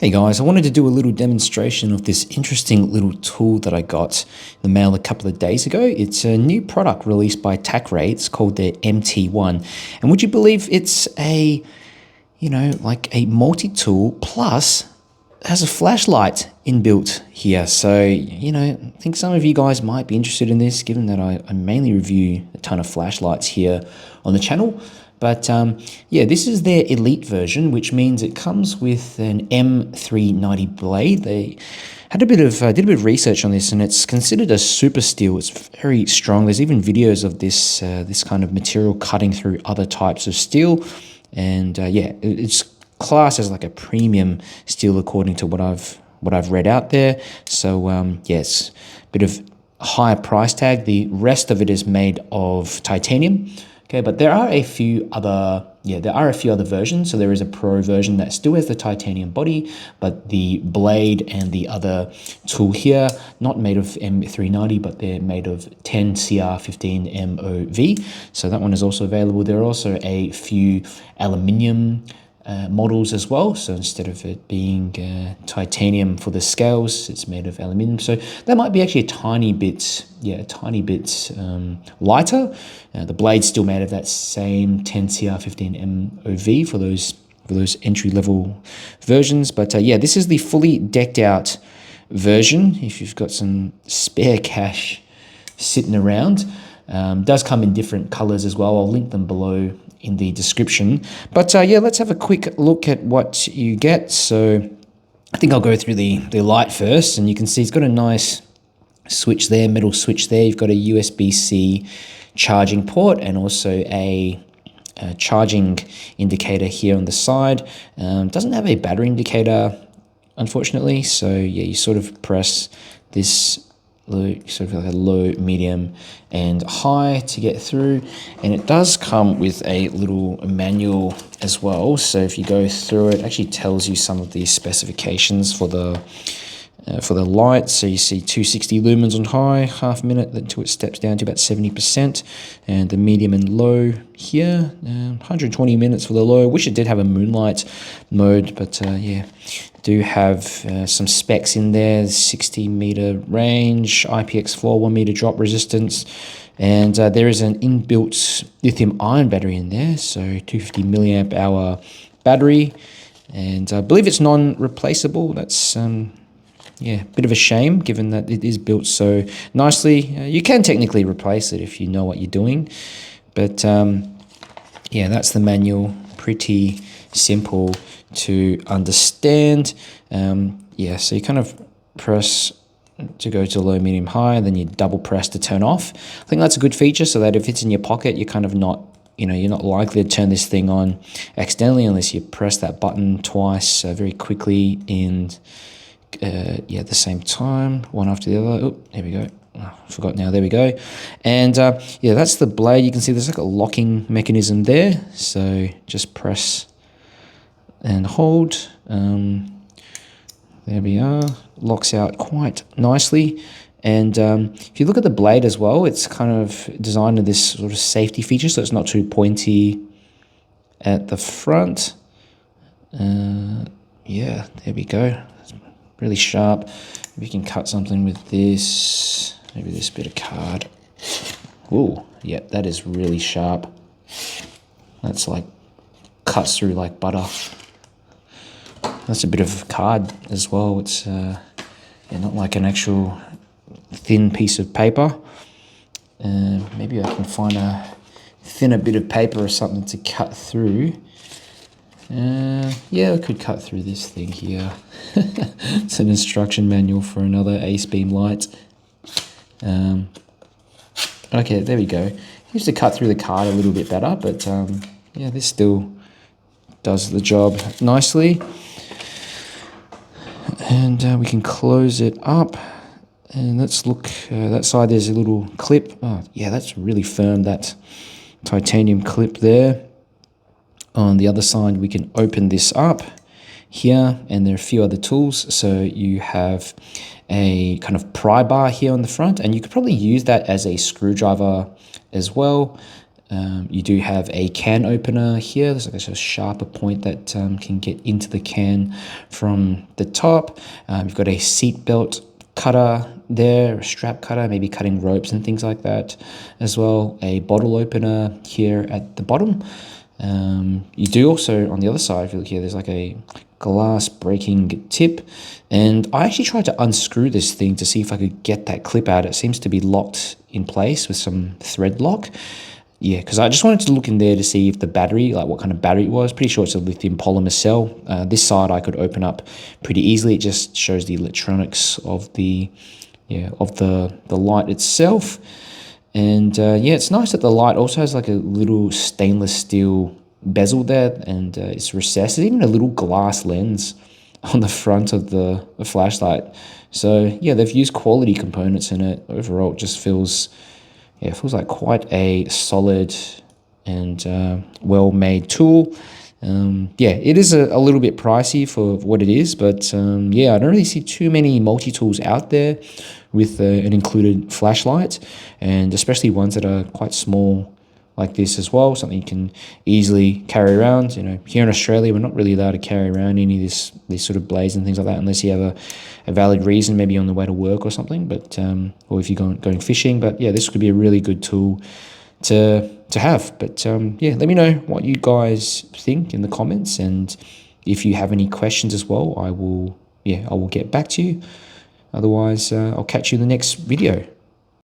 Hey guys, I wanted to do a little demonstration of this interesting little tool that I got in the mail a couple of days ago. It's a new product released by Tacray. It's called the MT1. And would you believe it's a, like a multi-tool plus has a flashlight inbuilt here. So, I think some of you guys might be interested in this, given that I mainly review a ton of flashlights here on the channel. But yeah, this is their elite version, which means it comes with an M390 blade. They had did a bit of research on this, and it's considered a super steel. It's very strong. There's even videos of this this kind of material cutting through other types of steel, and yeah, it's classed as like a premium steel according to what I've read out there. So yes, a bit of higher price tag. The rest of it is made of titanium. Okay, but there are a few other versions. So there is a Pro version that still has the titanium body, but the blade and the other tool here, not made of M390, but they're made of 10CR15 MOV. So that one is also available. There are also a few aluminium models as well. So instead of it being titanium for the scales, it's made of aluminium. So that might be actually a tiny bit lighter. The blade's still made of that same 10CR15 MOV for those entry-level versions. But yeah, this is the fully decked out version. If you've got some spare cash sitting around, does come in different colors as well. I'll link them below in the description. But yeah, let's have a quick look at what you get. So I think I'll go through the light first, and you can see it's got a nice switch there, metal switch there. You've got a USB-C charging port and also a charging indicator here on the side. Doesn't have a battery indicator, unfortunately. So yeah, you sort of press this sort of like a low, medium, and high to get through. And it does come with a little manual as well. So if you go through it, actually tells you some of the specifications for the light. So you see 260 lumens on high, half minute until it steps down to about 70%, and the medium and low here, 120 minutes for the low. Wish it did have a moonlight mode, but yeah, do have some specs in there: 60-meter range, IPX4, 1-meter drop resistance, and there is an inbuilt lithium-ion battery in there, so 250 milliamp hour battery, and I believe it's non-replaceable. That's yeah, bit of a shame given that it is built so nicely. You can technically replace it if you know what you're doing, but yeah, that's the manual. Pretty simple to understand. Yeah, so you kind of press to go to low, medium, high, and then you double press to turn off. I think that's a good feature, so that if it's in your pocket, you're kind of not, you're not likely to turn this thing on accidentally unless you press that button twice very quickly and yeah, at the same time, one after the other. Oh, there we go. Oh, I forgot now. There we go. And yeah, that's the blade. You can see there's like a locking mechanism there. So just press and hold. There we are. Locks out quite nicely. And if you look at the blade as well, it's kind of designed with this sort of safety feature, so it's not too pointy at the front. Yeah, there we go. Really sharp. We can cut something with this, maybe this bit of card. Ooh, yeah, that is really sharp. That's like cuts through like butter. That's a bit of card as well. It's yeah, not like an actual thin piece of paper. Maybe I can find a thinner bit of paper or something to cut through. Yeah, I could cut through this thing here. It's an instruction manual for another ace beam light. Okay, there we go. Used to cut through the card a little bit better, but yeah, this still does the job nicely. And we can close it up. And let's look, that side there's a little clip. Oh, yeah, that's really firm, that titanium clip there. On the other side, we can open this up here, and there are a few other tools. So you have a kind of pry bar here on the front, and you could probably use that as a screwdriver as well. You do have a can opener here. There's like a sharper point that can get into the can from the top. You've got a seat belt cutter there, a strap cutter, maybe cutting ropes and things like that as well. A bottle opener here at the bottom. You do also, on the other side, if you look here, there's like a glass breaking tip. And I actually tried to unscrew this thing to see if I could get that clip out. It seems to be locked in place with some thread lock. Yeah, because I just wanted to look in there to see if the battery, like what kind of battery it was. Pretty sure it's a lithium polymer cell. This side I could open up pretty easily. It just shows the electronics of the light itself. And yeah, it's nice that the light also has like a little stainless steel bezel there, and it's recessed. There's even a little glass lens on the front of the flashlight. So yeah, they've used quality components in it. Overall, it just feels like quite a solid and well-made tool. Yeah, it is a little bit pricey for what it is, but yeah, I don't really see too many multi-tools out there with an included flashlight, and especially ones that are quite small like this as well, something you can easily carry around. You know, here in Australia, we're not really allowed to carry around any of these sort of blades and things like that unless you have a valid reason, maybe on the way to work or something, but or if you're going fishing. But yeah, this could be a really good tool to have. But yeah, let me know what you guys think in the comments, and if you have any questions as well, I will get back to you. Otherwise, I'll catch you in the next video.